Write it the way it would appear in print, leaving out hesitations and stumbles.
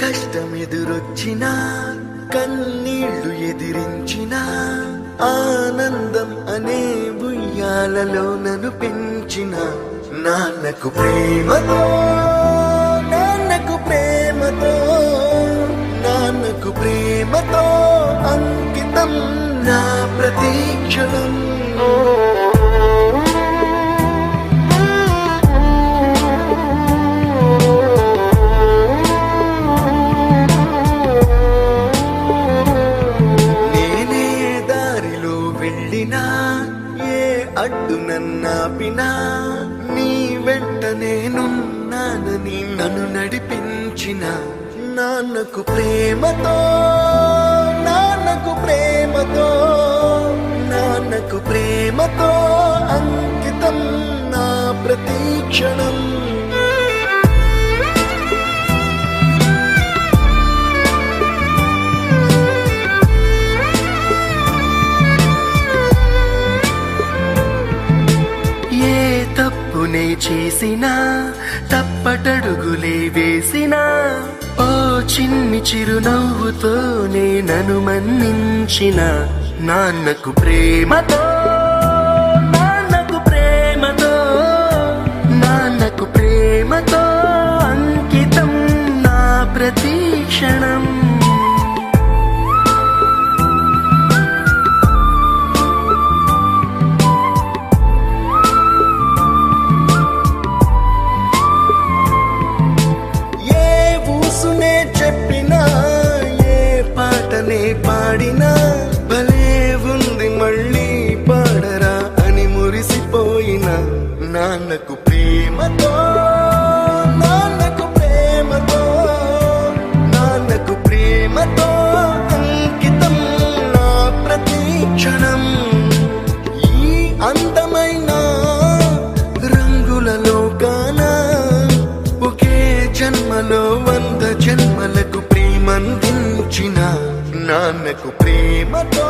కష్టమెదురొచ్చినా కన్నీళ్లు ఎదిరించిన ఆనందం అనే ఉయ్యాలలో నన్ను పెంచిన నాన్నకు ప్రేమతో నాన్నకు ప్రేమతో నాన్నకు ప్రేమతో అంకితం నా ప్రతీక్షణం. ఏ అడ్డు నన్నాపినా నీ వెంట నేనున్నానని నన్ను నడిపించిన నాన్నకు ప్రేమతో నాన్నకు ప్రేమతో నాన్నకు ప్రేమతో అంకితం నా ప్రతీక్షణం. తప్పునే చేసినా తప్పటడుగులే వేసినా ఓ చిన్ని చిరునవ్వుతోనే నన్ను మన్నించిన నాన్నకు ప్రేమతో నాన్నకు ప్రేమతో నాన్నకు ప్రేమతో అంకితం నా ప్రతీక్షణం. పాడినా భలే ఉంది మళ్ళీ పాడరా అని మురిసిపోయిన నాన్నకు ప్రేమతో నాన్నకు ప్రేమతో నాన్నకు ప్రేమతో అంకితం నా ప్రతీక్షణం. ఈ అందమైన రంగుల లోకాన ఒకే జన్మలో 100 జన్మలకు ప్రేమందించిన నాన్నకు ప్రేమతో